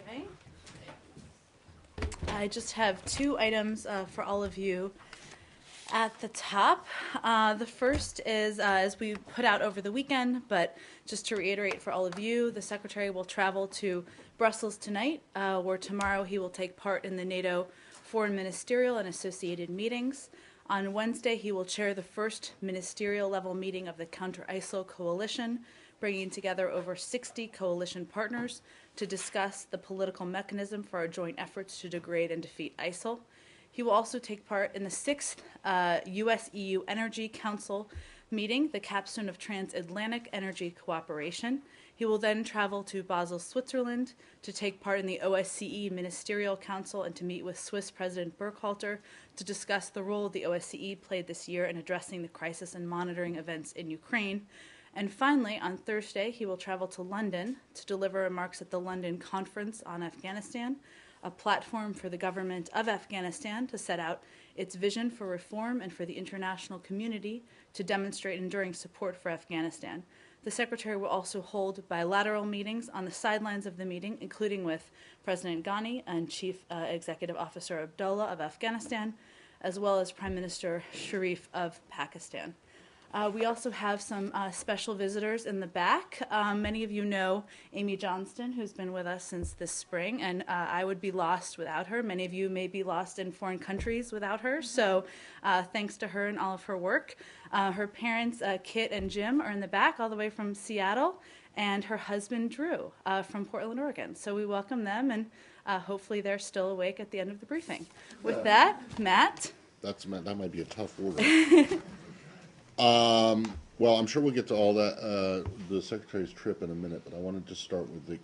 Thanksgiving. I just have two items for all of you at the top. The first is, as we put out over the weekend, but just to reiterate for all of you, the Secretary will travel to Brussels tonight, where tomorrow he will take part in the NATO foreign ministerial and associated meetings. On Wednesday, he will chair the first ministerial level meeting of the Counter-ISIL Coalition, bringing together over 60 coalition partners to discuss the political mechanism for our joint efforts to degrade and defeat ISIL. He will also take part in the 6th U.S.-EU Energy Council meeting, the capstone of transatlantic energy cooperation. He will then travel to Basel, Switzerland, to take part in the OSCE Ministerial Council and to meet with Swiss President Burkhalter to discuss the role the OSCE played this year in addressing the crisis and monitoring events in Ukraine. And finally, on Thursday, he will travel to London to deliver remarks at the London Conference on Afghanistan, a platform for the government of Afghanistan to set out its vision for reform and for the international community to demonstrate enduring support for Afghanistan. The Secretary will also hold bilateral meetings on the sidelines of the meeting, including with President Ghani and Chief Executive Officer Abdullah of Afghanistan, as well as Prime Minister Sharif of Pakistan. We also have some special visitors in the back. Many of you know Amy Johnston, who's been with us since this spring, and I would be lost without her. Many of you may be lost in foreign countries without her, so thanks to her and all of her work. Her parents, Kit and Jim, are in the back all the way from Seattle, and her husband, Drew, from Portland, Oregon. So we welcome them, and hopefully they're still awake at the end of the briefing. With that, Matt? That might be a tough order. Well, I'm sure we'll get to all that, the Secretary's trip in a minute, but I wanted to start with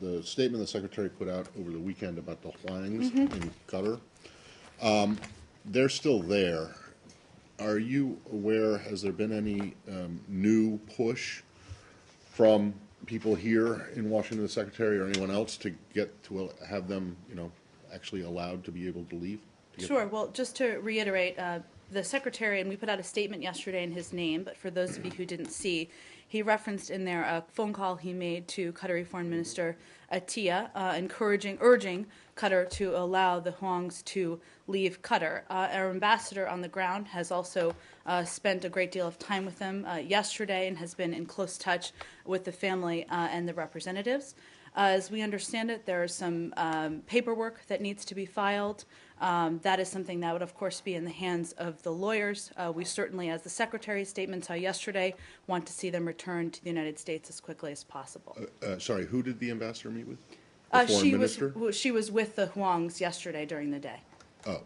the statement the Secretary put out over the weekend about the Hwangs in Qatar. They're still there. Are you aware, has there been any new push from people here in Washington, the Secretary or anyone else, to get to have them, actually allowed to be able to leave? Sure. Well, just to reiterate, the Secretary, and we put out a statement yesterday in his name, but for those of you who didn't see, he referenced in there a phone call he made to Qatari Foreign Minister Atiyah, urging Qatar to allow the Hwangs to leave Qatar. Our ambassador on the ground has also spent a great deal of time with them yesterday and has been in close touch with the family and the representatives. As we understand it, there is some paperwork that needs to be filed. That is something that would, of course, be in the hands of the lawyers. We certainly, as the Secretary's statement saw yesterday, want to see them return to the United States as quickly as possible. Sorry, who did the ambassador meet with? The foreign minister? She was with the Hwangs yesterday during the day. Oh.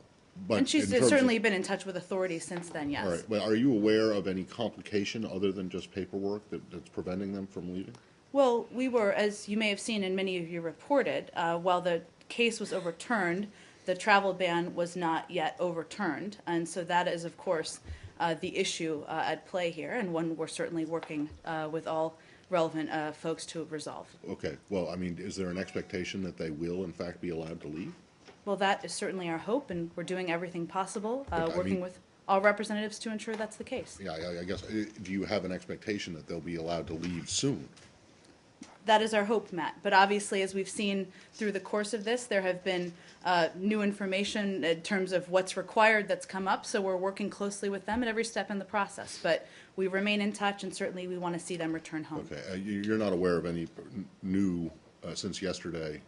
But and she's certainly been in touch with authorities since then, yes. All right. But are you aware of any complication other than just paperwork that's preventing them from leaving? Well, we were, as you may have seen and many of you reported, while the case was overturned, the travel ban was not yet overturned. And so that is, of course, the issue at play here, and one we're certainly working with all relevant folks to resolve. Okay. Well, I mean, is there an expectation that they will, in fact, be allowed to leave? Well, that is certainly our hope, and we're doing everything possible, working with all representatives to ensure that's the case. Yeah, I guess, do you have an expectation that they'll be allowed to leave soon? That is our hope, Matt. But obviously, as we've seen through the course of this, there have been new information in terms of what's required that's come up. So we're working closely with them at every step in the process. But we remain in touch, and certainly we want to see them return home. Okay. You're not aware of any new, since yesterday,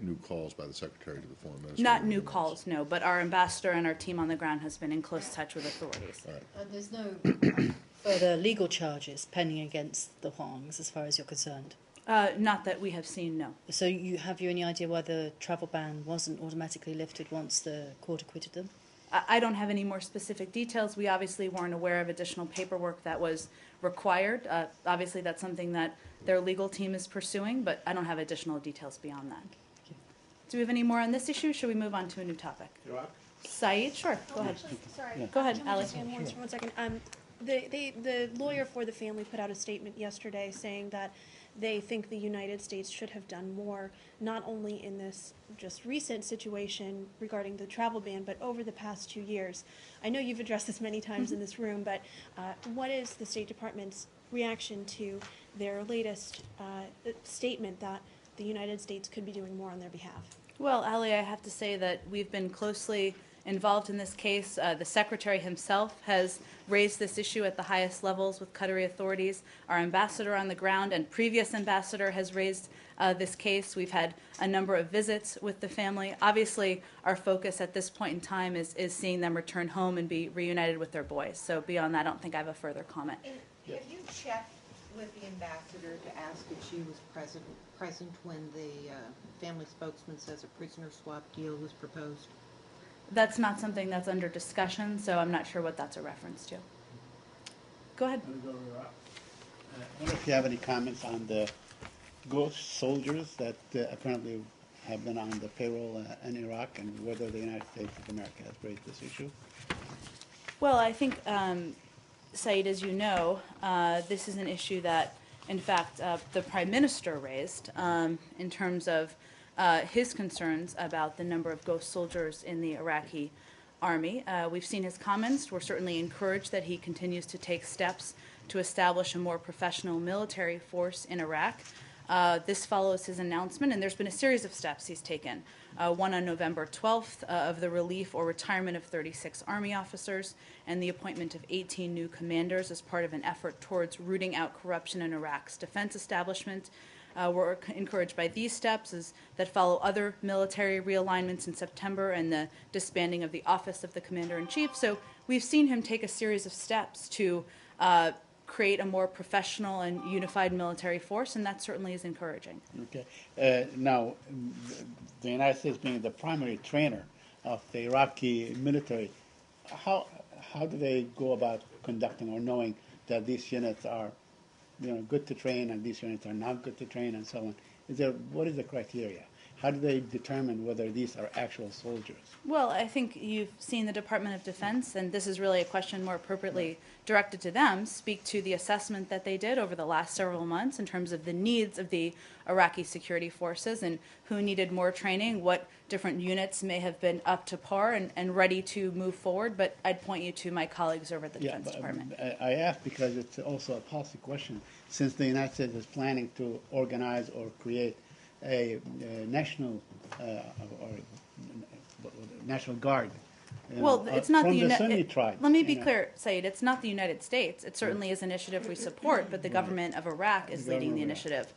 new calls by the Secretary to the Foreign Minister? Not new calls, no. But our ambassador and our team on the ground has been in close touch with authorities. All right. There's no further legal charges pending against the Hwangs, as far as you're concerned? Not that we have seen, no. So have you any idea why the travel ban wasn't automatically lifted once the court acquitted them? I don't have any more specific details. We obviously weren't aware of additional paperwork that was required. Obviously, that's something that their legal team is pursuing, but I don't have additional details beyond that. Do we have any more on this issue? Should we move on to a new topic? Saeed, sure. Go ahead. Sorry. Go ahead, Alex. One second. The lawyer for the family put out a statement yesterday saying that they think the United States should have done more, not only in this just recent situation regarding the travel ban, but over the past 2 years. I know you've addressed this many times in this room, but what is the State Department's reaction to their latest statement that the United States could be doing more on their behalf. Well, Ali, I have to say that we've been closely involved in this case. The Secretary himself has raised this issue at the highest levels with Qatari authorities. Our ambassador on the ground and previous ambassador has raised this case. We've had a number of visits with the family. Obviously, our focus at this point in time is seeing them return home and be reunited with their boys. So beyond that, I don't think I have a further comment. And have you checked with the ambassador to ask if she was present when the family spokesman says a prisoner swap deal was proposed? That's not something that's under discussion, so I'm not sure what that's a reference to. Go ahead. I wonder if you have any comments on the ghost soldiers that apparently have been on the payroll in Iraq, and whether the United States of America has raised this issue. Well, I think, Saeed, as you know, this is an issue that, in fact, the Prime Minister raised in terms of his concerns about the number of ghost soldiers in the Iraqi army. We've seen his comments. We're certainly encouraged that he continues to take steps to establish a more professional military force in Iraq. This follows his announcement, and there's been a series of steps he's taken. One on November 12th of the relief or retirement of 36 Army officers and the appointment of 18 new commanders as part of an effort towards rooting out corruption in Iraq's defense establishment. We're encouraged by these steps that follow other military realignments in September and the disbanding of the Office of the Commander-in-Chief. So we've seen him take a series of steps to create a more professional and unified military force, and that certainly is encouraging. Okay. Now, the United States being the primary trainer of the Iraqi military, how do they go about conducting or knowing that these units are, good to train and these units are not good to train and so on? What is the criteria? How do they determine whether these are actual soldiers? Well, I think you've seen the Department of Defense, and this is really a question more appropriately directed to them, speak to the assessment that they did over the last several months in terms of the needs of the Iraqi security forces and who needed more training, what different units may have been up to par and ready to move forward. But I'd point you to my colleagues over at the Defense Department. I ask because it's also a policy question. Since the United States is planning to organize or create a national or National Guard. Well, it's not from the Sunni United. tribes. Let me be clear, Saeed. It's not the United States. It certainly is an initiative we support, but the government of Iraq is leading the initiative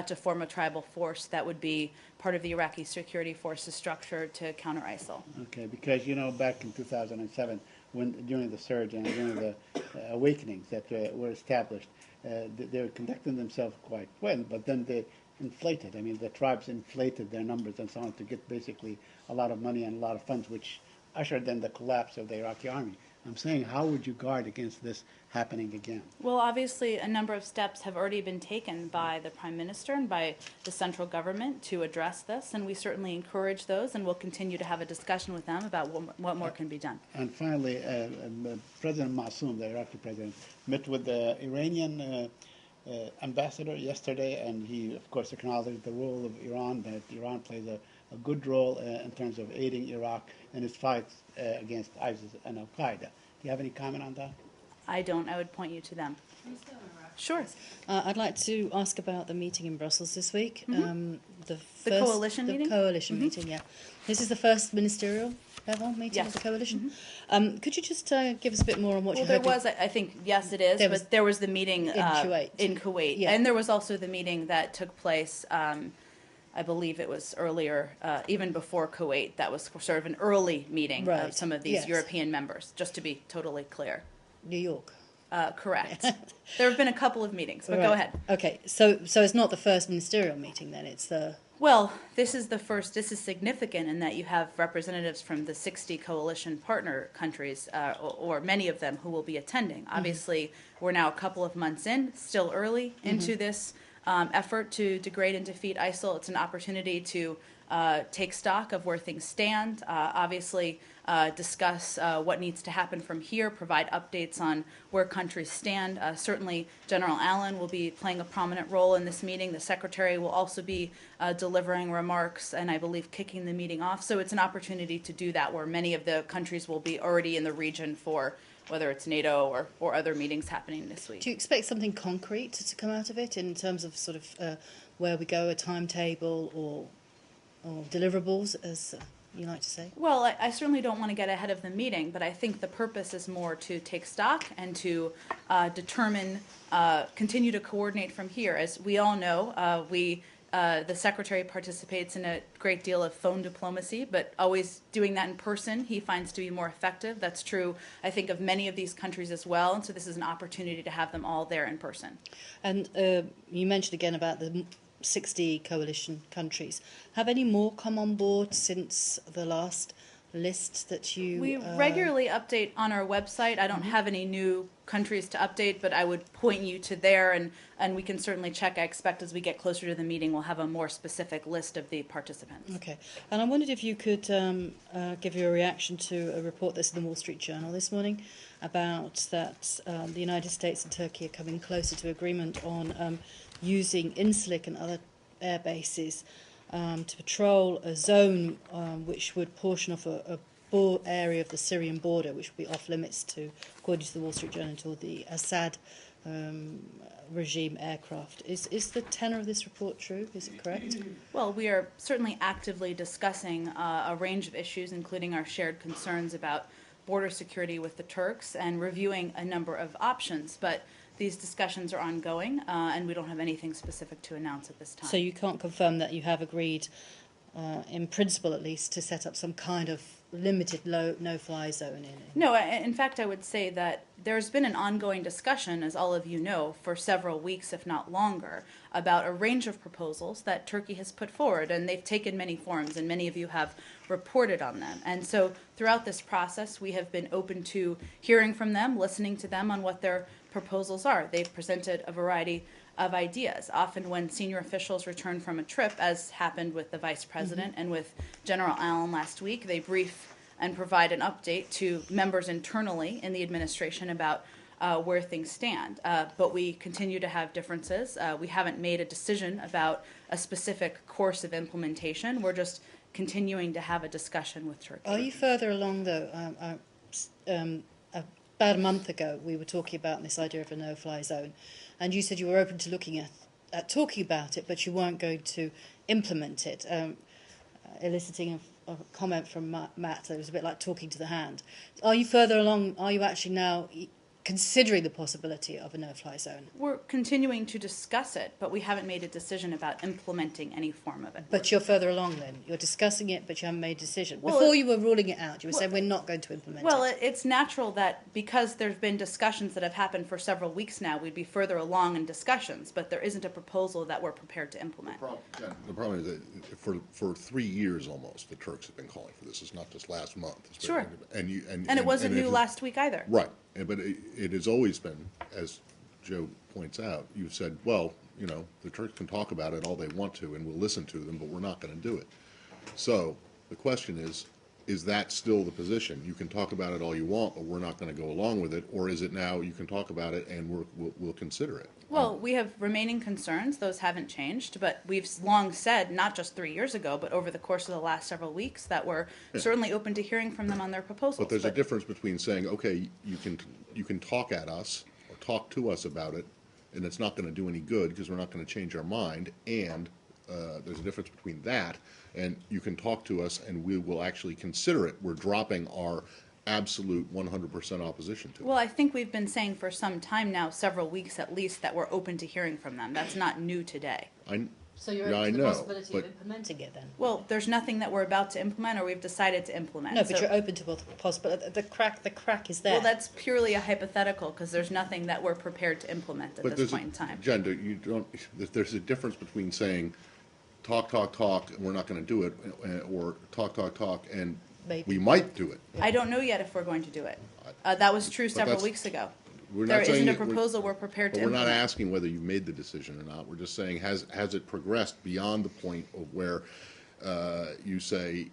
to form a tribal force that would be part of the Iraqi security forces structure to counter ISIL. Okay, because back in 2007, during the surge and during the awakenings that were established, they were conducting themselves quite well, but then they inflated. I mean, the tribes inflated their numbers and so on to get basically a lot of money and a lot of funds, which ushered in the collapse of the Iraqi army. I'm saying, how would you guard against this happening again? Well, obviously, a number of steps have already been taken by the Prime Minister and by the central government to address this, and we certainly encourage those, and we'll continue to have a discussion with them about what more can be done. And finally, President Massoum, the Iraqi president, met with the Iranian ambassador yesterday, and he, of course, acknowledged the role of Iran, that Iran plays a good role in terms of aiding Iraq in its fight against ISIS and Al-Qaeda. Do you have any comment on that? I don't. I would point you to them. Sure. I'd like to ask about the meeting in Brussels this week. The coalition meeting? The coalition meeting, yeah. This is the first ministerial level meeting of the coalition. Could you just give us a bit more on what Well, you there heard? was, I think, yes, it is, but there was the meeting in Kuwait. in Kuwait. Yeah. And there was also the meeting that took place, I believe it was earlier, even before Kuwait. That was sort of an early meeting Right. of some of these Yes. European members, just to be totally clear. New York. Correct. There have been a couple of meetings, but go Right. ahead. Okay, so it's not the first ministerial meeting then, it's the... Well, this is the first. This is significant in that you have representatives from the 60 coalition partner countries, or many of them, who will be attending. Obviously, we're now a couple of months in, still early into this effort to degrade and defeat ISIL. It's an opportunity to take stock of where things stand, obviously discuss what needs to happen from here, provide updates on where countries stand. Certainly, General Allen will be playing a prominent role in this meeting. The Secretary will also be delivering remarks and I believe kicking the meeting off. So it's an opportunity to do that where many of the countries will be already in the region for whether it's NATO or other meetings happening this week. Do you expect something concrete to come out of it in terms of sort of where we go, a timetable or deliverables, as you like to say? Well, I certainly don't want to get ahead of the meeting, but I think the purpose is more to take stock and to determine, continue to coordinate from here. As we all know, the Secretary participates in a great deal of phone diplomacy, but always doing that in person he finds to be more effective. That's true, I think, of many of these countries as well, and so this is an opportunity to have them all there in person. And you mentioned again about the 60 coalition countries. Have any more come on board since the last list that you... We regularly update on our website. I don't have any new countries to update, but I would point you to there, and we can certainly check. I expect as we get closer to the meeting, we'll have a more specific list of the participants. Okay. And I wondered if you could give your reaction to a report that's in the Wall Street Journal this morning about that the United States and Turkey are coming closer to agreement on using Incirlik and other air bases to patrol a zone which would portion off a area of the Syrian border, which would be off limits to, according to the Wall Street Journal, to the Assad regime aircraft. Is the tenor of this report true? Is it correct? Well, we are certainly actively discussing a range of issues, including our shared concerns about border security with the Turks and reviewing a number of options. But these discussions are ongoing, and we don't have anything specific to announce at this time. So you can't confirm that you have agreed, in principle at least, to set up some kind of limited no-fly zone in it? No, in fact, I would say that there's been an ongoing discussion, as all of you know, for several weeks, if not longer, about a range of proposals that Turkey has put forward, and they've taken many forms, and many of you have reported on them. And so throughout this process, we have been open to hearing from them, listening to them on what their proposals are. They've presented a variety of ideas. Often when senior officials return from a trip, as happened with the Vice President and with General Allen last week, they brief and provide an update to members internally in the administration about where things stand. But we continue to have differences. We haven't made a decision about a specific course of implementation. We're just continuing to have a discussion with Turkey. Are you further along, though? About a month ago, we were talking about this idea of a no-fly zone, and you said you were open to looking at talking about it, but you weren't going to implement it, eliciting a comment from Matt that it was a bit like talking to the hand. Are you further along? Are you actually now considering the possibility of a no-fly zone? We're continuing to discuss it, but we haven't made a decision about implementing any form of it. But you're further along then. You're discussing it, but you haven't made a decision. Well, Before you were ruling it out, you were saying we're not going to implement Well, it. it's natural that because there's been discussions that have happened for several weeks now, we'd be further along in discussions, but there isn't a proposal that we're prepared to implement. The problem is that for 3 years almost, the Turks have been calling for this. It's not just last month. It's been- Sure. And And it wasn't new it's- last week either. Right, but it has always been, as Joe points out, you've said, well, you know, the Turks can talk about it all they want to, and we'll listen to them, but we're not going to do it. So the question is that still the position? You can talk about it all you want, but we're not going to go along with it, or is it now you can talk about it and we'll consider it? Well, we have remaining concerns. Those haven't changed, but we've long said, not just 3 years ago, but over the course of the last several weeks, that we're certainly open to hearing from them on their proposals. But there's a difference between saying, okay, you can talk at us or talk to us about it, and it's not going to do any good because we're not going to change our mind, and there's a difference between that and you can talk to us and we will actually consider it. We're dropping our absolute 100% opposition to it. Well, I think we've been saying for some time now, several weeks at least, that we're open to hearing from them. That's not new today. So you're Yeah, open I to the know, possibility but- of implementing it then? Well, there's nothing that we're about to implement or we've decided to implement. No, but So- you're open to the possibility. The crack is there. Well, that's purely a hypothetical because there's nothing that we're prepared to implement at But this there's point in time. Jen, there's a difference between saying, talk, and we're not going to do it, or talk, and Maybe. we might do it. I don't know yet if we're going to do it. That was true several that's- weeks ago. We're There not saying isn't a it- we're- proposal we're prepared to But we're not implement. asking whether you've made the decision or not. We're just saying, has it progressed beyond the point of where you say,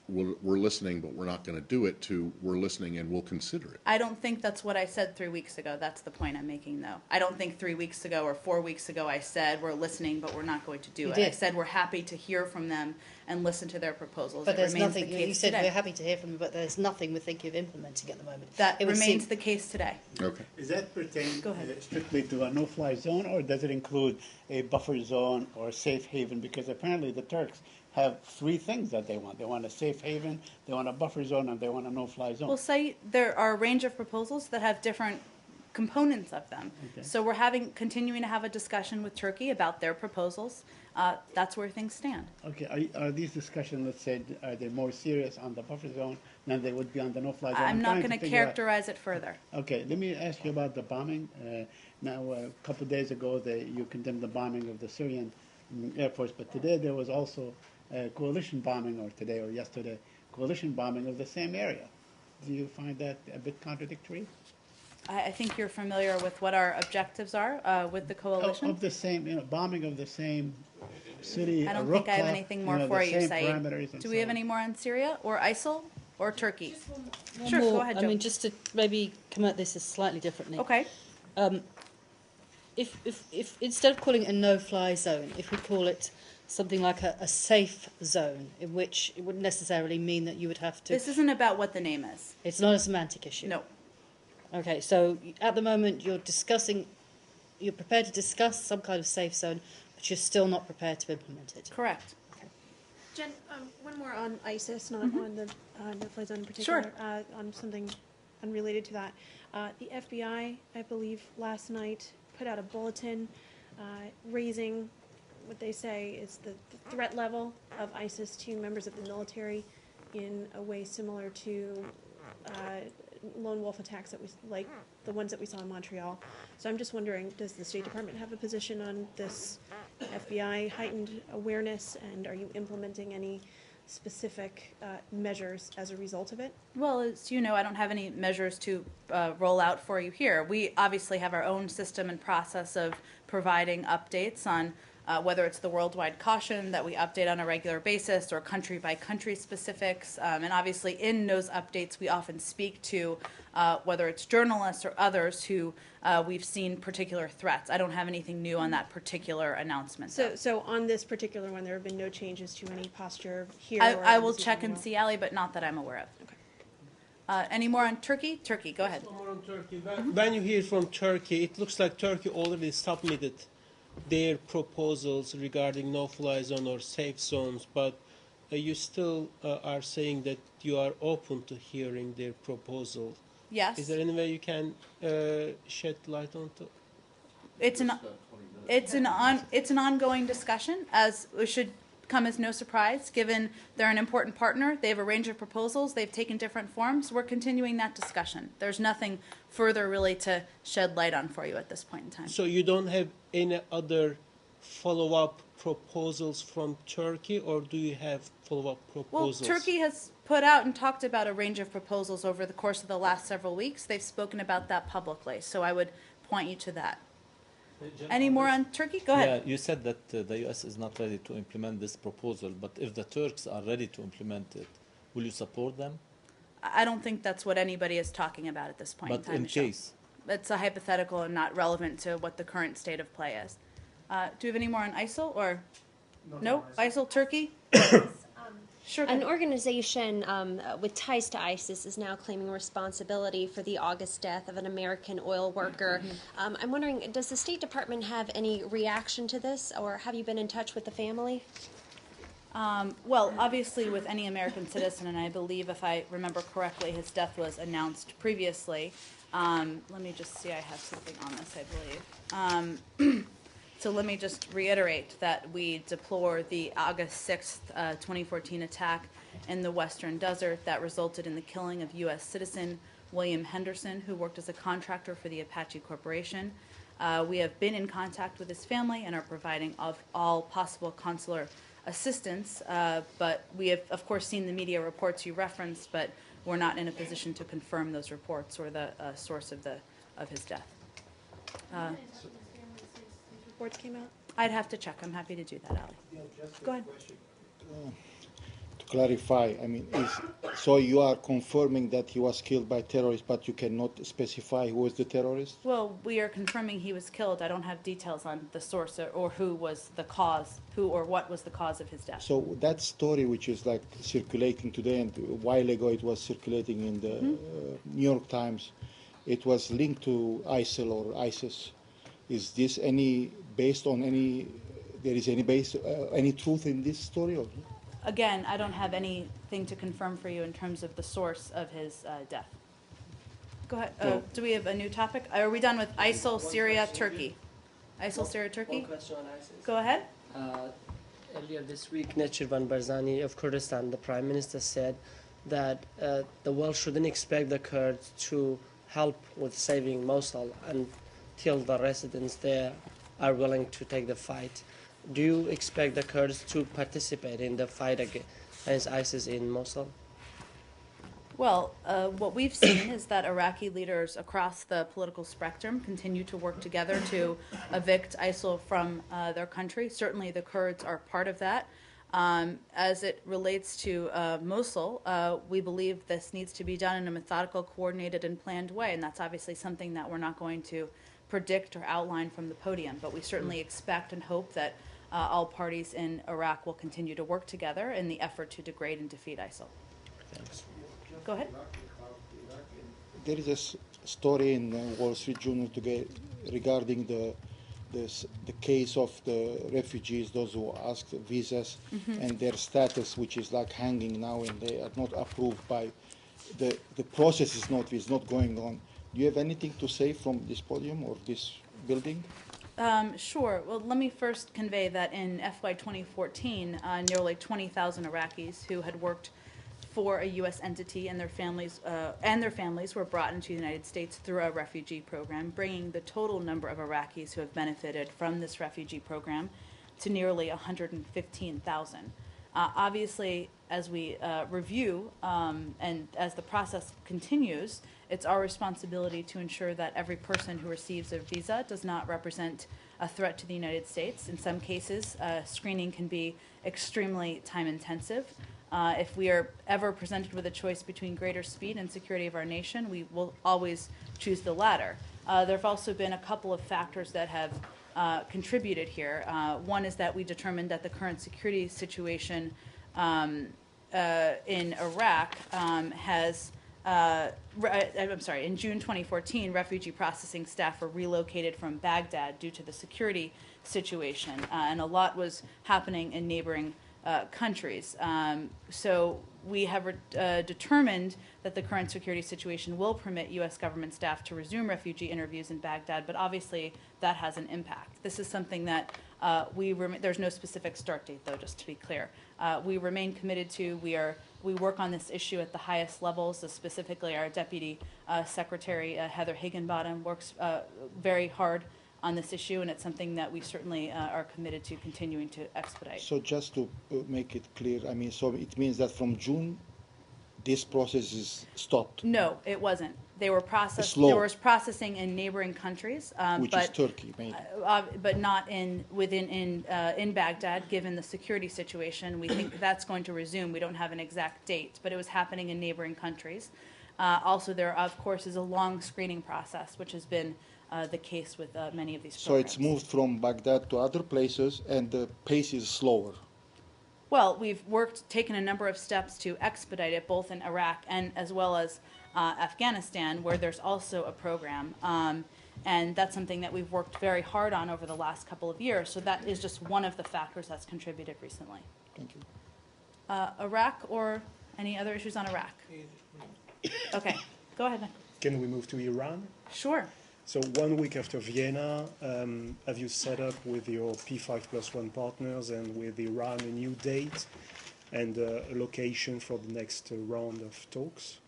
we're listening, but we're not going to do it, to we're listening and we'll consider it. I don't think that's what I said 3 weeks ago. That's the point I'm making, though. I don't think 3 weeks ago or 4 weeks ago I said we're listening, but we're not going to do You it. did. I said we're happy to hear from them and listen to their proposals. But It there's remains nothing. the You case said today. we're happy to hear from you, but there's nothing we're thinking of implementing at the moment. That It would remains seem- the case today. Okay. Does that pertain Go ahead. strictly to a no-fly zone, or does it include a buffer zone or a safe haven? Because apparently the Turks have three things that they want. They want a safe haven, they want a buffer zone, and they want a no-fly zone. Well, say there are a range of proposals that have different components of them. Okay. So we're continuing to have a discussion with Turkey about their proposals. That's where things stand. Okay, are these discussions, let's say, are they more serious on the buffer zone than they would be on the no-fly zone? I'm not trying going to figure out- characterize it further. Okay, let me ask you about the bombing. Now, a couple of days ago, you condemned the bombing of the Syrian Air Force, but today there was also a coalition bombing, or today or yesterday, coalition bombing of the same area. Do you find that a bit contradictory? I think you're familiar with what our objectives are with the coalition. Of the same, bombing of the same city. I don't think I have Raqqa, anything more the for you, same Saeed. parameters and Do we so have on. any more on Syria or ISIL or Turkey? One Sure, more. go ahead, I Joe. mean, just to maybe come at this slightly differently. Okay. If instead of calling it a no-fly zone, if we call it something like a safe zone, in which it wouldn't necessarily mean that you would have to. This isn't about what the name is. It's not a semantic issue. No. Okay, so at the moment you're prepared to discuss some kind of safe zone, but you're still not prepared to implement it. Correct. Jen, one more on ISIS, not on the no-fly zone in particular. Sure. On something unrelated to that. The FBI, I believe, last night put out a bulletin raising what they say is the threat level of ISIS to members of the military in a way similar to lone wolf attacks like the ones that we saw in Montreal. So I'm just wondering, does the State Department have a position on this FBI heightened awareness, and are you implementing any specific measures as a result of it? Well, as you know, I don't have any measures to roll out for you here. We obviously have our own system and process of providing updates on whether it's the worldwide caution that we update on a regular basis or country by country specifics. And obviously in those updates, we often speak to whether it's journalists or others who we've seen particular threats. I don't have anything new on that particular announcement. though. So on this particular one, there have been no changes to any posture here? I or will this check and anywhere? see, Ali, but not that I'm aware of. Okay. Any more on Turkey? Turkey, go ahead. More on Turkey. When you hear from Turkey, it looks like Turkey already submitted their proposals regarding no-fly zone or safe zones, but you still are saying that you are open to hearing their proposals. Yes. Is there any way you can shed light on to? It's an ongoing discussion, as it should come as no surprise, given they're an important partner. They have a range of proposals. They've taken different forms. We're continuing that discussion. There's nothing further really to shed light on for you at this point in time. So you don't have any other follow-up proposals from Turkey, or do you have follow-up Well, proposals? Turkey has put out and talked about a range of proposals over the course of the last several weeks. They've spoken about that publicly, so I would point you to that. Any more on Turkey? Go ahead. Yeah, you said that the U.S. is not ready to implement this proposal, but if the Turks are ready to implement it, will you support them? I don't think that's what anybody is talking about at this point in But time. in Michelle. case, It's a hypothetical and not relevant to what the current state of play is. Do you have any more on ISIL or no? ISIL Turkey? Sure. An organization with ties to ISIS is now claiming responsibility for the August death of an American oil worker. I'm wondering, does the State Department have any reaction to this, or have you been in touch with the family? Well, obviously, with any American citizen, and I believe, if I remember correctly, his death was announced previously. Let me just see, I have something on this, I believe. So let me just reiterate that we deplore the August 6th, 2014 attack in the Western Desert that resulted in the killing of U.S. citizen William Henderson, who worked as a contractor for the Apache Corporation. We have been in contact with his family and are providing all possible consular assistance, but we have, of course, seen the media reports you referenced, but we're not in a position to confirm those reports or the source of his death. Reports came out? I'd have to check. I'm happy to do that, Ali. Go ahead. to clarify, I mean, so you are confirming that he was killed by terrorists, but you cannot specify who was the terrorist? Well, we are confirming he was killed. I don't have details on the source or who was the cause, who or what was the cause of his death. So that story, which is like circulating today, and a while ago it was circulating in the New York Times, it was linked to ISIL or ISIS. Is this any based on any? There is any truth in this story? Or? Again, I don't have anything to confirm for you in terms of the source of his death. Go ahead. Do we have a new topic? Are we done with ISIL, Syria, Turkey? ISIL, Syria, Turkey? One question on ISIS. Go ahead. Earlier this week, Nechirvan Barzani of Kurdistan, the Prime Minister, said that the world shouldn't expect the Kurds to help with saving Mosul until the residents there are willing to take the fight. Do you expect the Kurds to participate in the fight against ISIS in Mosul? Well, what we've seen is that Iraqi leaders across the political spectrum continue to work together to evict ISIL from their country. Certainly the Kurds are part of that. As it relates to Mosul, we believe this needs to be done in a methodical, coordinated, and planned way, and that's obviously something that we're not going to predict or outline from the podium, but we certainly expect and hope that all parties in Iraq will continue to work together in the effort to degrade and defeat ISIL. Thanks. Go ahead. There is a story in the Wall Street Journal today regarding the case of the refugees, those who asked visas, and their status, which is like hanging now, and they are not approved by the process is not going on. Do you have anything to say from this podium or this building? Sure. Well, let me first convey that in FY 2014, nearly 20,000 Iraqis who had worked for a U.S. entity and their families were brought into the United States through a refugee program, bringing the total number of Iraqis who have benefited from this refugee program to nearly 115,000. Obviously, as we review and as the process continues, it's our responsibility to ensure that every person who receives a visa does not represent a threat to the United States. In some cases, screening can be extremely time-intensive. If we are ever presented with a choice between greater speed and security of our nation, we will always choose the latter. There have also been a couple of factors that have contributed here. One is that we determined that the current security situation in Iraq in June 2014, refugee processing staff were relocated from Baghdad due to the security situation, and a lot was happening in neighboring countries. So we have determined that the current security situation will permit U.S. government staff to resume refugee interviews in Baghdad, but obviously that has an impact. This is something that there's no specific start date, though, just to be clear. We remain committed to, we work on this issue at the highest levels, specifically our Deputy Secretary, Heather Higginbottom, works very hard on this issue, and it's something that we certainly are committed to continuing to expedite. So just to make it clear, I mean, so it means that from June, this process is stopped? No, it wasn't. They were processed. Slow. There was processing in neighboring countries, Which is Turkey, maybe. but not in Baghdad. Given the security situation, we think that's going to resume. We don't have an exact date, but it was happening in neighboring countries. Also, there of course is a long screening process, which has been the case with many of these programs. So it's moved from Baghdad to other places, and the pace is slower. Well, we've taken a number of steps to expedite it, both in Iraq and as well as Afghanistan, where there's also a program. And that's something that we've worked very hard on over the last couple of years. So that is just one of the factors that's contributed recently. Thank you. Iraq or any other issues on Iraq? Okay, go ahead, Nick. Can we move to Iran? Sure. So 1 week after Vienna, have you set up with your P5+1 partners and with Iran a new date and a location for the next round of talks?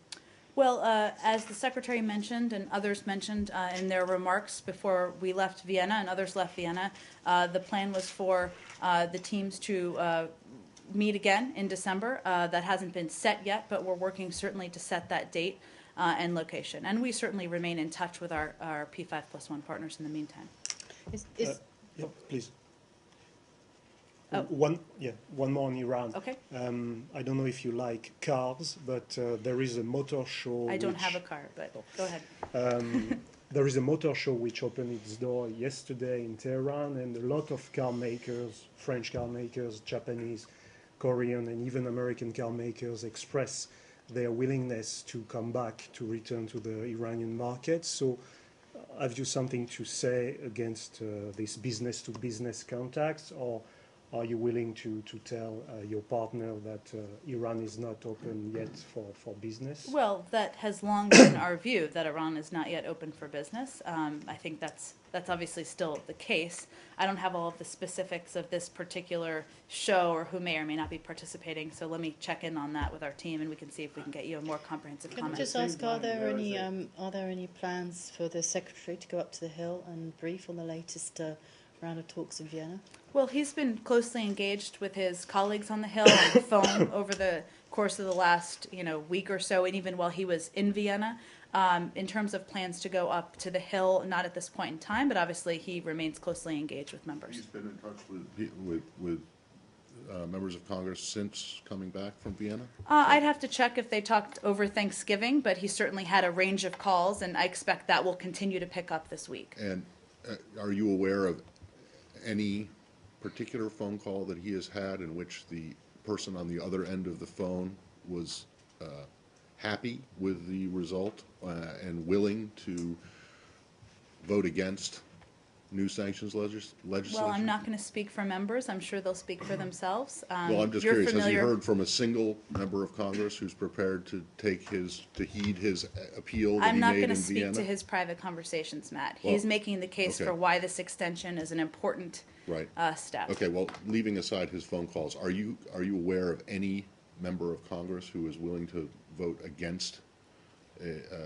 Well, as the Secretary mentioned and others mentioned in their remarks before we left Vienna and others left Vienna, the plan was for the teams to meet again in December. That hasn't been set yet, but we're working certainly to set that date and location. And we certainly remain in touch with our P5+1 partners in the meantime. Yeah, please. Oh. One more on Iran. Okay. I don't know if you like cars, but there is a motor show. I don't have a car, but go ahead. There is a motor show which opened its door yesterday in Tehran, and a lot of car makers, French car makers, Japanese, Korean, and even American car makers express their willingness to come back, to return to the Iranian market. So have you something to say against this business-to-business contacts, or are you willing to tell your partner that Iran is not open yet for business? Well, that has long been our view, that Iran is not yet open for business. I think that's obviously still the case. I don't have all of the specifics of this particular show or who may or may not be participating, so let me check in on that with our team, and we can see if we can get you a more comprehensive Can I comment. just ask, are there any plans for the Secretary to go up to the Hill and brief on the latest round of talks in Vienna? Well, he's been closely engaged with his colleagues on the Hill on the phone over the course of the last week or so, and even while he was in Vienna. In terms of plans to go up to the Hill, not at this point in time, but obviously he remains closely engaged with members. He's been in touch with members of Congress since coming back from Vienna? I'd have to check if they talked over Thanksgiving, but he certainly had a range of calls, and I expect that will continue to pick up this week. And are you aware of any particular phone call that he has had in which the person on the other end of the phone was happy with the result and willing to vote against new sanctions legislation? Well, I'm not going to speak for members. I'm sure they'll speak for themselves. Well, I'm just curious. Has he heard from a single member of Congress who's prepared to heed his appeal that I'm he not made going in to speak Vienna? to his private conversations, Matt. Well, He's making the case okay. for why this extension is an important step. Okay. Well, leaving aside his phone calls, are you aware of any member of Congress who is willing to vote against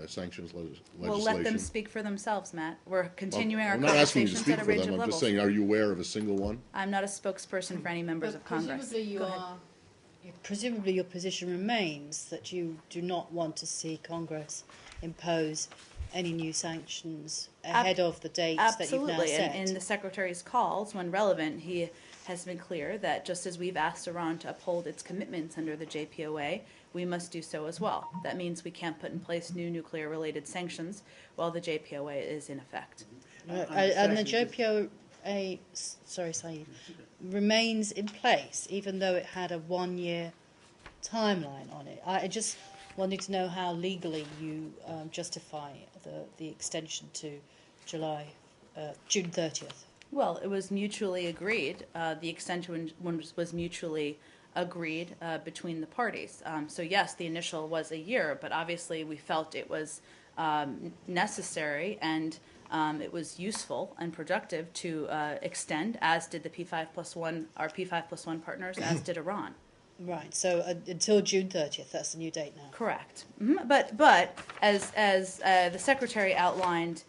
sanctions legislation? We'll let them speak for themselves, Matt. We're continuing our I'm not asking you to conversations speak at a for range them. of I'm just levels. saying, are you aware of a single one? I'm not a spokesperson for any members of Congress. Presumably your position remains that you do not want to see Congress impose any new sanctions ahead of the dates that you've now Absolutely. set. And in the Secretary's calls, when relevant, he has been clear that just as we've asked Iran to uphold its commitments under the JPOA, we must do so as well. That means we can't put in place new nuclear-related sanctions while the JPOA is in effect. And the JPOA, sorry, Saeed, remains in place, even though it had a one-year timeline on it. I just wanted to know how legally you justify the extension to June 30th. Well, it was mutually agreed. The extension was mutually agreed between the parties. So yes, the initial was a year, but obviously we felt it was necessary and it was useful and productive to extend, as did the P5+1, our P5+1 partners, as did Iran. Right. So until June 30th, that's the new date now. Correct. Mm-hmm. But as the Secretary outlined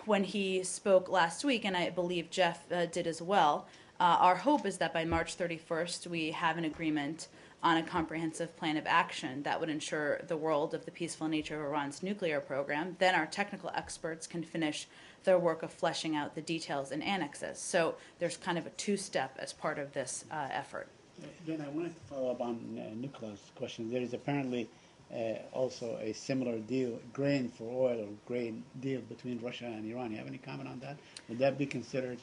when he spoke last week, and I believe Jeff did as well, our hope is that by March 31st we have an agreement on a comprehensive plan of action that would ensure the world of the peaceful nature of Iran's nuclear program. Then our technical experts can finish their work of fleshing out the details and annexes. So there's kind of a two-step as part of this effort. Then I wanted to follow up on Nicola's question. There is apparently also a similar deal, grain for oil or grain deal between Russia and Iran. You have any comment on that? Would that be considered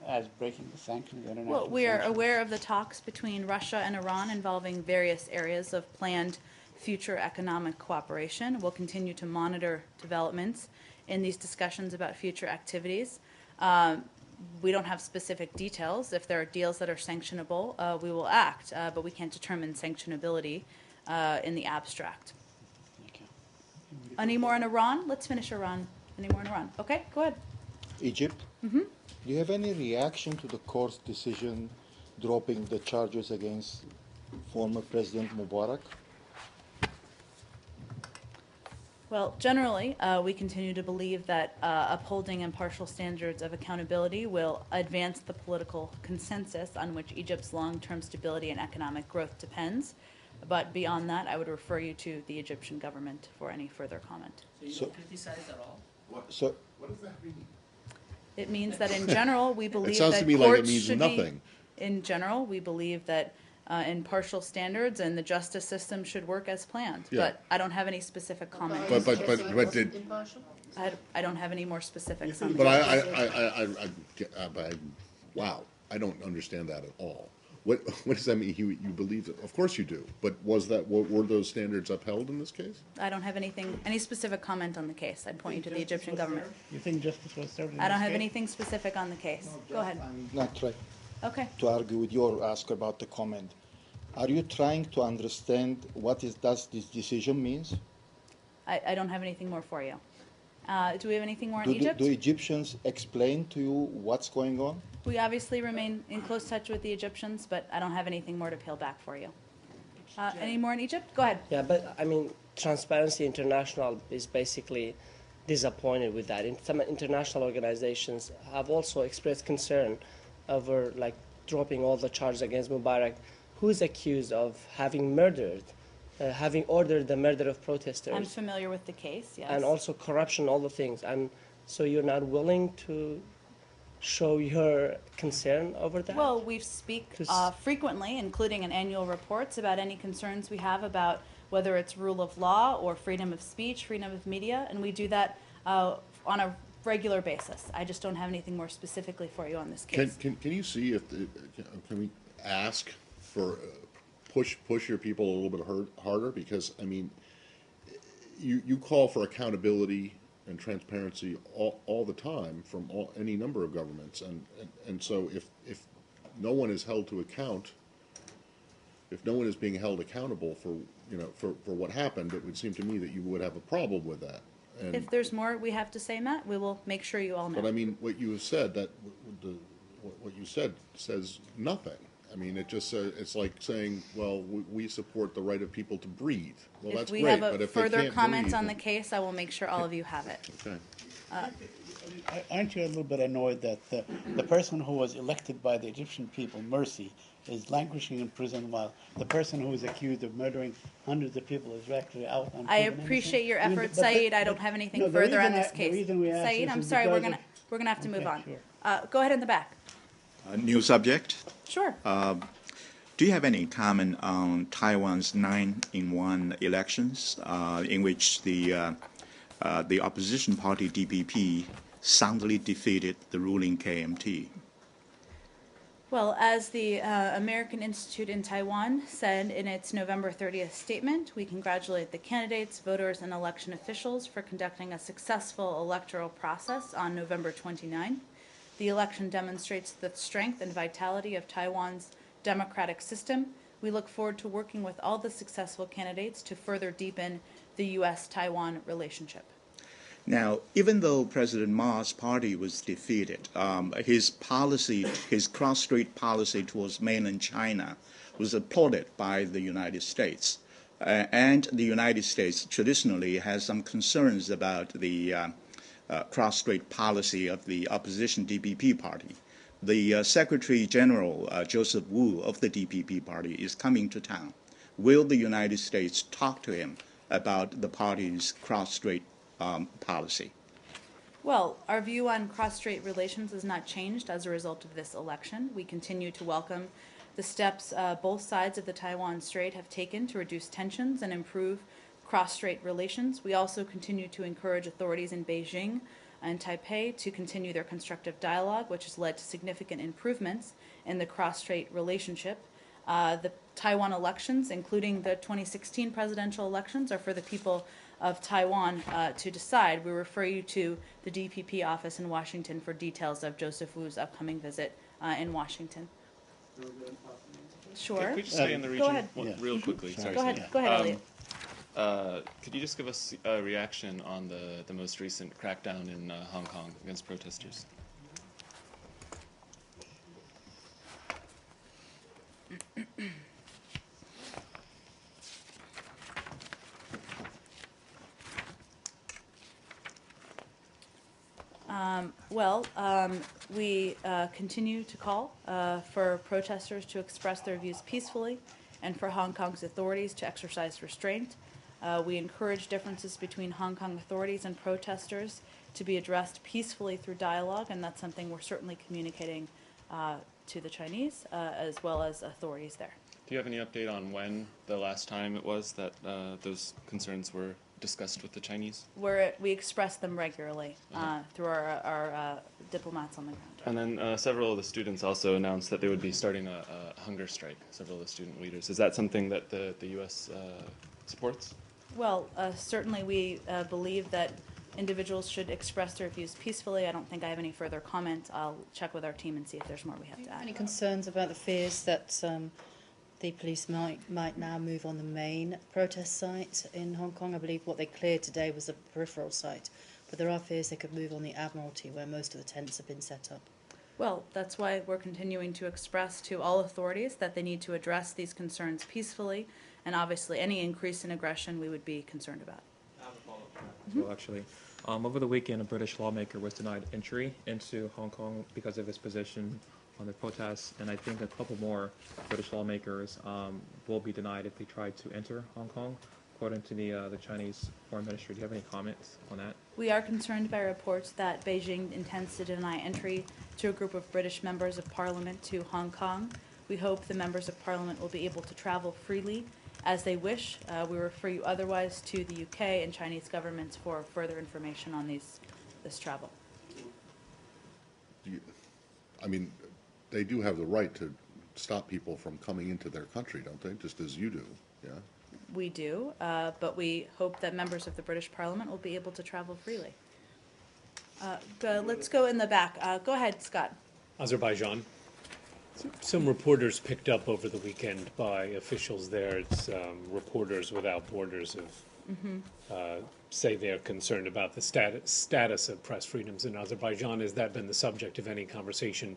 as breaking the sanctions? Well, we are aware of the talks between Russia and Iran involving various areas of planned future economic cooperation. We'll continue to monitor developments in these discussions about future activities. We don't have specific details. If there are deals that are sanctionable, we will act, but we can't determine sanctionability in the abstract. Okay. Any more on Iran? Let's finish Iran. Any more on Iran? Okay, go ahead. Egypt? Mm-hmm. Do you have any reaction to the court's decision dropping the charges against former President Mubarak? Well, generally, we continue to believe that upholding impartial standards of accountability will advance the political consensus on which Egypt's long-term stability and economic growth depends. But beyond that, I would refer you to the Egyptian government for any further comment. So you don't criticize at all? What does that mean? It means that in general, we believe It sounds that to me like it courts means should nothing. in general, we believe that impartial standards and the justice system should work as planned. Yeah. But I don't have any specific comment. But did, I don't have any more specifics on but that. wow, I don't understand that at all. What does that mean? You believe it? Of course you do. But were those standards upheld in this case? I don't have any specific comment on the case. I'd point you to the Egyptian government. You think justice was served in I don't this have case? anything specific on the case. Go ahead. I'm not trying Okay. to argue with you or ask about the comment. Are you trying to understand does this decision means? I don't have anything more for you. Do we have anything more on Do Egypt? Egyptians explain to you what's going on? We obviously remain in close touch with the Egyptians, but I don't have anything more to peel back for you. Any more in Egypt? Go ahead. Yeah, but I mean, Transparency International is basically disappointed with that. Some international organizations have also expressed concern over like dropping all the charges against Mubarak, who is accused of having having ordered the murder of protesters. I'm familiar with the case, yes. And also corruption, all the things. And so you're not willing to show your concern over that? Well, we speak frequently, including in annual reports, about any concerns we have about whether it's rule of law or freedom of speech, freedom of media, and we do that on a regular basis. I just don't have anything more specifically for you on this case. Can you see if can we ask for push your people a little bit harder? Because I mean, you call for accountability and transparency all the time from any number of governments, and so if no one is held to account, if no one is being held accountable for for what happened, it would seem to me that you would have a problem with that. And, if there's more we have to say, Matt, we will make sure you all know. but I mean, what you have said what you said says nothing. I mean, it just it's like saying, well, we support the right of people to breathe. Well, If that's we great, have but a if they further can't comment breathe, on the case, I will make sure all of you have it. okay. Aren't you a little bit annoyed that the person who was elected by the Egyptian people, Morsi, is languishing in prison while the person who is accused of murdering hundreds of people is actually out on I proven appreciate your innocent? efforts, But the- Saeed. I don't have anything no, the further on reason this the case. reason we ask Saeed, this I'm is sorry, we're because gonna have to move on. sure. Go ahead in the back. New subject. Sure. Do you have any comment on Taiwan's 9-in-1 elections, in which the opposition party DPP soundly defeated the ruling KMT? Well, as the American Institute in Taiwan said in its November 30th statement, we congratulate the candidates, voters, and election officials for conducting a successful electoral process on November 29. The election demonstrates the strength and vitality of Taiwan's democratic system. We look forward to working with all the successful candidates to further deepen the U.S.-Taiwan relationship. Now, even though President Ma's party was defeated, his cross-strait policy towards mainland China was applauded by the United States. And the United States traditionally has some concerns about the cross-strait policy of the opposition DPP party. The Secretary General, Joseph Wu, of the DPP party is coming to town. Will the United States talk to him about the party's cross-strait policy? Well, our view on cross-strait relations has not changed as a result of this election. We continue to welcome the steps both sides of the Taiwan Strait have taken to reduce tensions and improve cross-strait relations. We also continue to encourage authorities in Beijing and Taipei to continue their constructive dialogue, which has led to significant improvements in the cross-strait relationship. The Taiwan elections, including the 2016 presidential elections, are for the people of Taiwan to decide. We refer you to the DPP office in Washington for details of Joseph Wu's upcoming visit in Washington. Sure. Could we just stay in the region Go ahead. real quickly? Sorry, Go ahead, Elliot. Could you just give us a reaction on the most recent crackdown in Hong Kong against protesters? We continue to call for protesters to express their views peacefully and for Hong Kong's authorities to exercise restraint. We encourage differences between Hong Kong authorities and protesters to be addressed peacefully through dialogue, and that's something we're certainly communicating to the Chinese, as well as authorities there. Do you have any update on when the last time it was that those concerns were discussed with the Chinese? We express them regularly through our diplomats on the ground. And then several of the students also announced that they would be starting a hunger strike, several of the student leaders. Is that something that the U.S. Supports? Well, certainly we believe that individuals should express their views peacefully. I don't think I have any further comment. I'll check with our team and see if there's more we have to add. Any concerns about the fears that the police might now move on the main protest site in Hong Kong? I believe what they cleared today was a peripheral site, but there are fears they could move on the Admiralty, where most of the tents have been set up. Well, that's why we're continuing to express to all authorities that they need to address these concerns peacefully, and obviously any increase in aggression we would be concerned about. I have a follow-up as well, actually. Over the weekend, a British lawmaker was denied entry into Hong Kong because of his position on the protests, and I think a couple more British lawmakers will be denied if they try to enter Hong Kong, according to the Chinese Foreign Ministry. Do you have any comments on that? We are concerned by reports that Beijing intends to deny entry to a group of British members of Parliament to Hong Kong. We hope the members of Parliament will be able to travel freely as they wish. We refer you otherwise to the UK and Chinese governments for further information on this travel. I mean, they do have the right to stop people from coming into their country, don't they? Just as you do, yeah? We do, but we hope that members of the British Parliament will be able to travel freely. Let's go in the back. Go ahead, Scott. Azerbaijan. Some reporters picked up over the weekend by officials there. It's Reporters Without Borders say they're concerned about the status of press freedoms in Azerbaijan. Has that been the subject of any conversation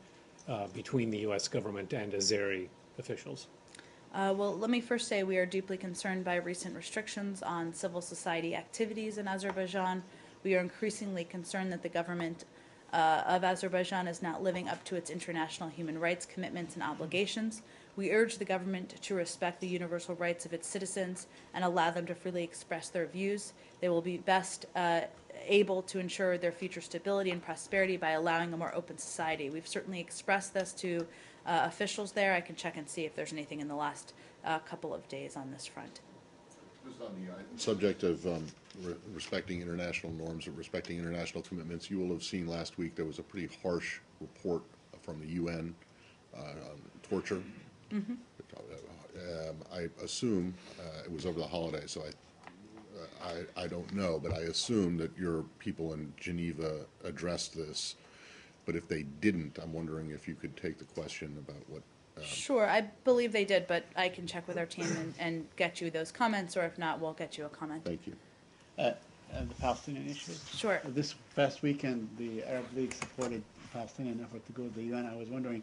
between the U.S. government and Azeri officials? Well, let me first say we are deeply concerned by recent restrictions on civil society activities in Azerbaijan. We are increasingly concerned that the government of Azerbaijan is not living up to its international human rights commitments and obligations. We urge the government to respect the universal rights of its citizens and allow them to freely express their views. They will be best able to ensure their future stability and prosperity by allowing a more open society. We've certainly expressed this to officials there. I can check and see if there's anything in the last couple of days on this front. Just on the subject of respecting international norms and respecting international commitments, you will have seen last week there was a pretty harsh report from the UN on torture. I assume it was over the holiday, so I don't know, but I assume that your people in Geneva addressed this. But if they didn't, I'm wondering if you could take the question about what. Sure, I believe they did, but I can check with our team and get you those comments, or if not, we'll get you a comment. Thank you. The Palestinian issue? Sure. This past weekend, the Arab League supported the Palestinian effort to go to the UN. I was wondering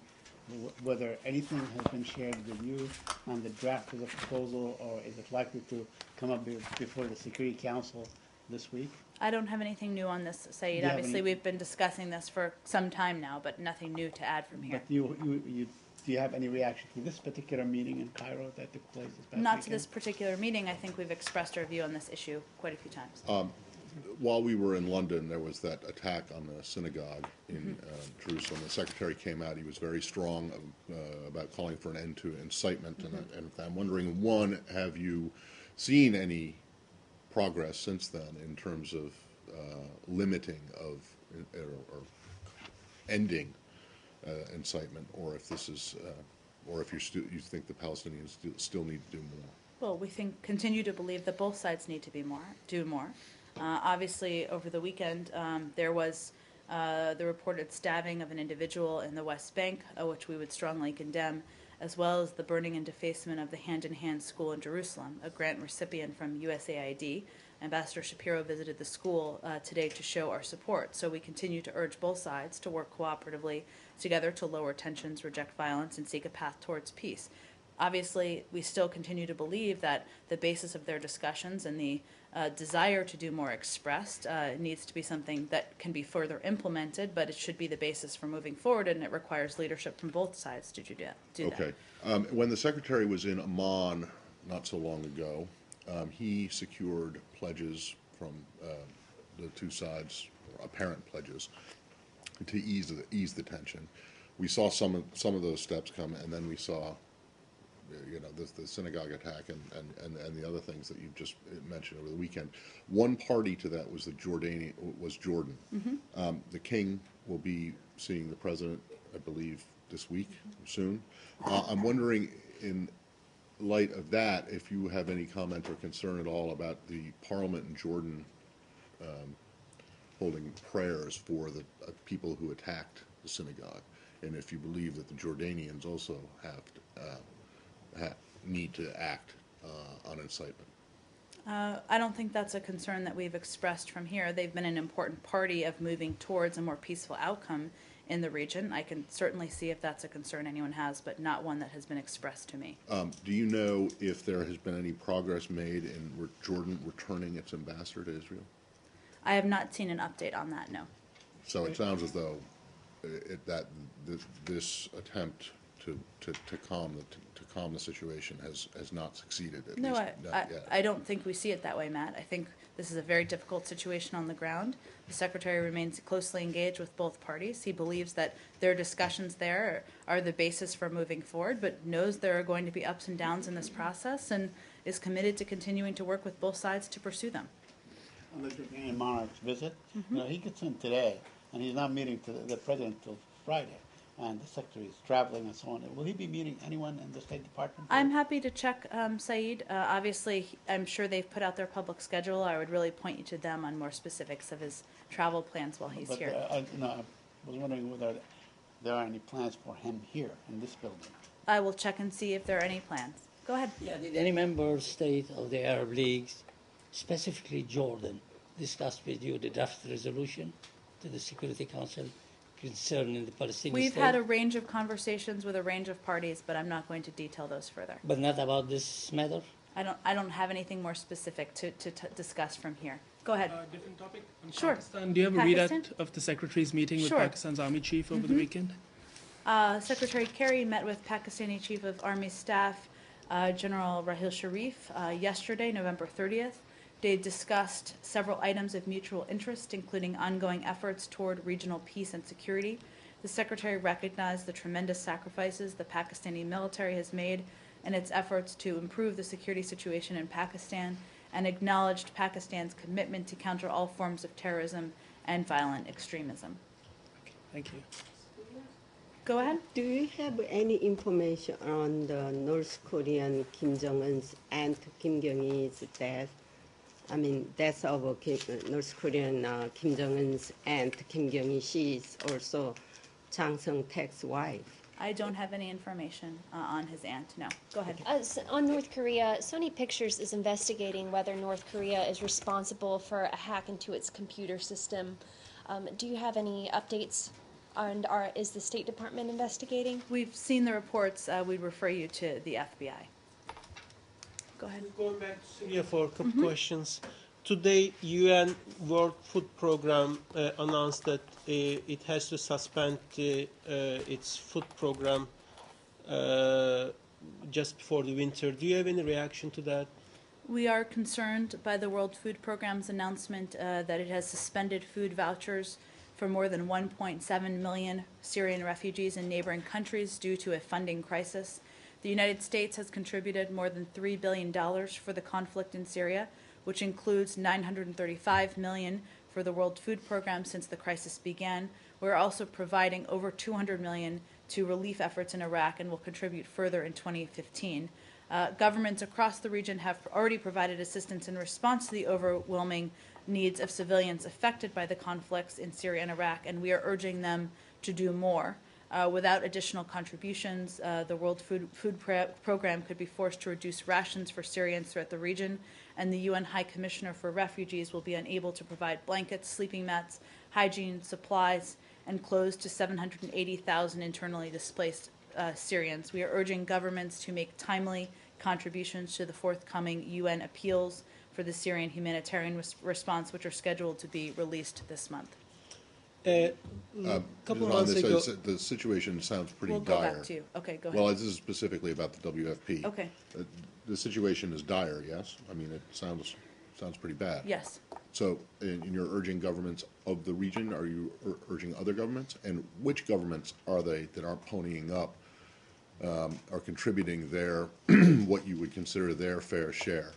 whether anything has been shared with you on the draft of the proposal, or is it likely to come up before the Security Council this week? I don't have anything new on this, Saeed. Obviously, we've been discussing this for some time now, but nothing new to add from here. But do you have any reaction to this particular meeting in Cairo that took place this past Not weekend? to this particular meeting. I think we've expressed our view on this issue quite a few times. While we were in London, there was that attack on the synagogue in Jerusalem. The secretary came out. He was very strong about calling for an end to incitement. And I'm wondering, one, have you seen any progress since then in terms of limiting of or ending incitement, or if this is, or if you think the Palestinians still need to do more? Well, we continue to believe that both sides need to do more. Obviously, over the weekend, there was the reported stabbing of an individual in the West Bank, which we would strongly condemn, as well as the burning and defacement of the Hand in Hand school in Jerusalem, a grant recipient from USAID. Ambassador Shapiro visited the school today to show our support. So we continue to urge both sides to work cooperatively together to lower tensions, reject violence, and seek a path towards peace. Obviously, we still continue to believe that the basis of their discussions and the desire to do more expressed needs to be something that can be further implemented, but it should be the basis for moving forward, and it requires leadership from both sides to do that. Okay. When the secretary was in Amman not so long ago, he secured pledges from the two sides, or apparent pledges, to ease the tension. we saw some of those steps come, and then we saw, the synagogue attack and the other things that you've just mentioned over the weekend. One party to that was Jordan. The king will be seeing the president, I believe, this week, soon. I'm wondering, in light of that, if you have any comment or concern at all about the parliament in Jordan holding prayers for the people who attacked the synagogue, and if you believe that the Jordanians also need to act on incitement. I don't think that's a concern that we've expressed from here. They've been an important party of moving towards a more peaceful outcome in the region. I can certainly see if that's a concern anyone has, but not one that has been expressed to me. Do you know if there has been any progress made in Jordan returning its ambassador to Israel? I have not seen an update on that, no. So it sounds as though this attempt to calm the situation has not succeeded. At No, least not yet. I don't think we see it that way, Matt. I think this is a very difficult situation on the ground. The Secretary remains closely engaged with both parties. He believes that their discussions there are the basis for moving forward, but knows there are going to be ups and downs in this process and is committed to continuing to work with both sides to pursue them. On the Jordanian monarch's visit, he gets in today, and he's not meeting the president till Friday, and the secretary is traveling and so on. Will he be meeting anyone in the State Department? I'm happy to check, Saeed. Obviously, I'm sure they've put out their public schedule. I would really point you to them on more specifics of his travel plans while he's here. I was wondering whether there are any plans for him here in this building. I will check and see if there are any plans. Go ahead. Yeah, did any member state of the Arab League, specifically Jordan, discuss with you the draft resolution to the Security Council concerning the Palestinian We've state? had a range of conversations with a range of parties, but I'm not going to detail those further. But not about this matter? I don't have anything more specific to discuss from here. Go ahead. Different topic? Sure. Pakistan. Do you have a Pakistan? readout of the Secretary's meeting with Sure. Pakistan's Army Chief over the weekend? Secretary Kerry met with Pakistani Chief of Army Staff, General Rahil Sharif, yesterday, November 30th. They discussed several items of mutual interest, including ongoing efforts toward regional peace and security. The Secretary recognized the tremendous sacrifices the Pakistani military has made in its efforts to improve the security situation in Pakistan and acknowledged Pakistan's commitment to counter all forms of terrorism and violent extremism. Thank you. Go ahead. Do you have any information on the North Korean Kim Jong-un's aunt Kim Kyung-hee's death? I mean, death of North Korean Kim Jong-un's aunt Kim Kyung-hee. She is also Chang Sung-taek's wife. I don't have any information on his aunt. No. Go ahead. On North Korea, Sony Pictures is investigating whether North Korea is responsible for a hack into its computer system. Do you have any updates? And is the State Department investigating? We've seen the reports. We'd refer you to the FBI. Go ahead. Going back to Syria for a couple questions. Today, UN World Food Program announced that it has to suspend its food program just before the winter. Do you have any reaction to that? We are concerned by the World Food Program's announcement that it has suspended food vouchers for more than 1.7 million Syrian refugees in neighboring countries due to a funding crisis. The United States has contributed more than $3 billion for the conflict in Syria, which includes $935 million for the World Food Program since the crisis began. We're also providing over $200 million to relief efforts in Iraq and will contribute further in 2015. Governments across the region have already provided assistance in response to the overwhelming needs of civilians affected by the conflicts in Syria and Iraq, and we are urging them to do more. Without additional contributions, the World Food Program could be forced to reduce rations for Syrians throughout the region, and the UN High Commissioner for Refugees will be unable to provide blankets, sleeping mats, hygiene, supplies, and clothes to 780,000 internally displaced Syrians. We are urging governments to make timely contributions to the forthcoming UN appeals for the Syrian humanitarian response, which are scheduled to be released this month. Couple months ago, the situation sounds pretty we'll dire. Go back to you. Okay, go ahead. Well, this is specifically about the WFP. Okay. The situation is dire, yes? I mean, it sounds pretty bad. Yes. So, and you're urging governments of the region, are you urging other governments? And which governments are they that aren't ponying up, are contributing their, what you would consider their fair share?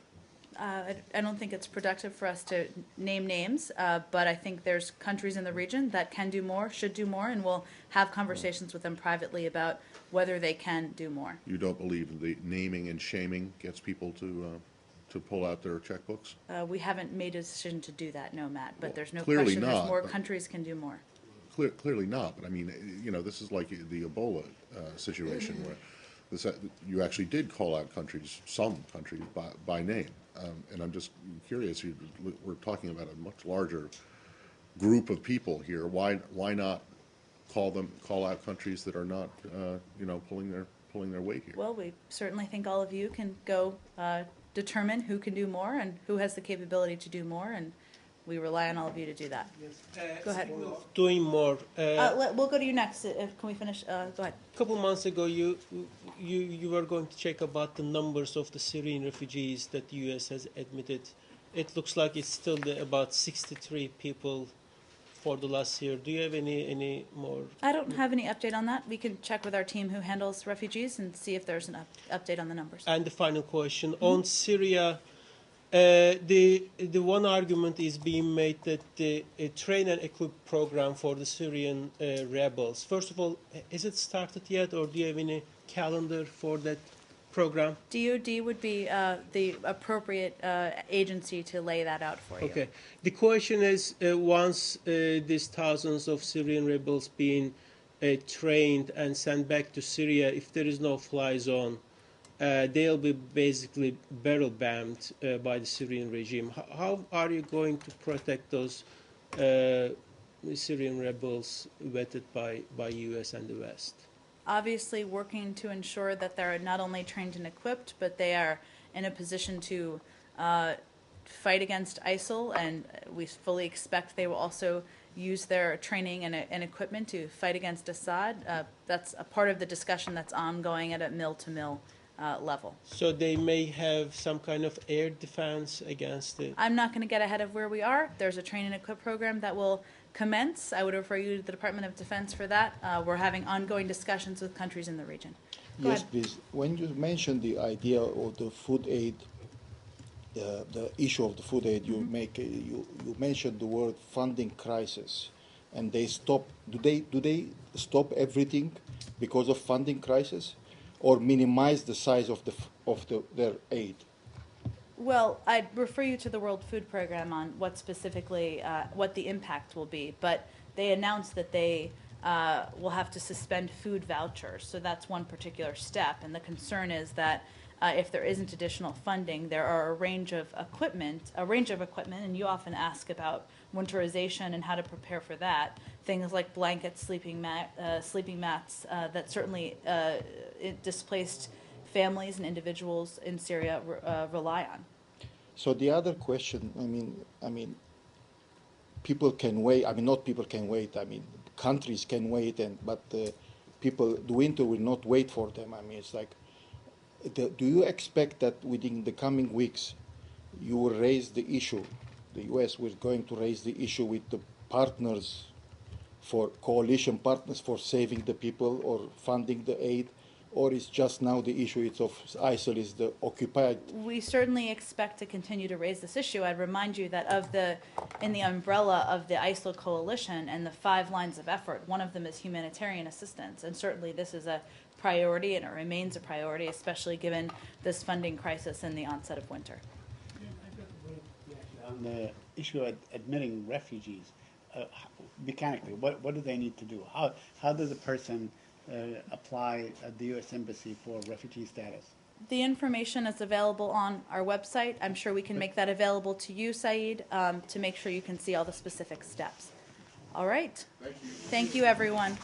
I don't think it's productive for us to name names, but I think there's countries in the region that can do more, should do more, and we'll have conversations with them privately about whether they can do more. You don't believe the naming and shaming gets people to pull out their checkbooks? We haven't made a decision to do that, no, Matt, but there's no clearly question there's not, more but- countries can do more. Clearly not, but I mean, you know, this is like the Ebola situation where this, you actually did call out countries, some countries, by name. And I'm just curious, we're talking about a much larger group of people here. Why not call out countries that are not, you know, pulling their weight here? Well, we certainly think all of you can go determine who can do more and who has the capability to do more, and we rely on all of you to do that. Go ahead. Doing more. We'll go to you next. Can we finish? Go ahead. A couple months ago, you were going to check about the numbers of the Syrian refugees that the U.S. has admitted. It looks like it's still about 63 people for the last year. Do you have any more? I don't have any update on that. We can check with our team who handles refugees and see if there's an update on the numbers. And the final question on Syria. The one argument is being made that the train and equip program for the Syrian rebels. First of all, is it started yet, or do you have any calendar for that program? DoD would be the appropriate agency to lay that out for you. Okay. The question is, once these thousands of Syrian rebels being trained and sent back to Syria, if there is no fly zone, they'll be basically barrel bombed by the Syrian regime. How are you going to protect those Syrian rebels vetted by U.S. and the West? Obviously working to ensure that they're not only trained and equipped, but they are in a position to fight against ISIL, and we fully expect they will also use their training and equipment to fight against Assad. That's a part of the discussion that's ongoing at a mill-to-mill level. So they may have some kind of air defense against it? I'm not going to get ahead of where we are. There's a train and equip program that will commence. I would refer you to the Department of Defense for that. We're having ongoing discussions with countries in the region. Go Yes, ahead. please. When you mentioned the idea of the food aid, the issue of the food aid, you mentioned the word funding crisis, and they stop. Do they stop everything because of funding crisis, or minimize the size of their aid? Well, I'd refer you to the World Food Program on what specifically, what the impact will be. But they announced that they will have to suspend food vouchers. So that's one particular step. And the concern is that if there isn't additional funding, there are a range of equipment, and you often ask about winterization and how to prepare for that. Things like blankets, sleeping mats that certainly displaced families and individuals in Syria rely on. So the other question, I mean, people can wait. I mean, not people can wait. I mean, countries can wait, but the winter will not wait for them. I mean, it's like, do you expect that within the coming weeks, you will raise the issue? The U.S. was going to raise the issue with the partners, for coalition partners, for saving the people or funding the aid, or is just now the issue is of ISIL is the occupied? We certainly expect to continue to raise this issue. I'd remind you that in the umbrella of the ISIL coalition and the 5 lines of effort, one of them is humanitarian assistance, and certainly this is a priority, and it remains a priority, especially given this funding crisis and the onset of winter. On the issue of admitting refugees, mechanically, what do they need to do? How does a person apply at the U.S. Embassy for refugee status? The information is available on our website. I'm sure we can make that available to you, Saeed, to make sure you can see all the specific steps. All right. Thank you. Thank you, everyone.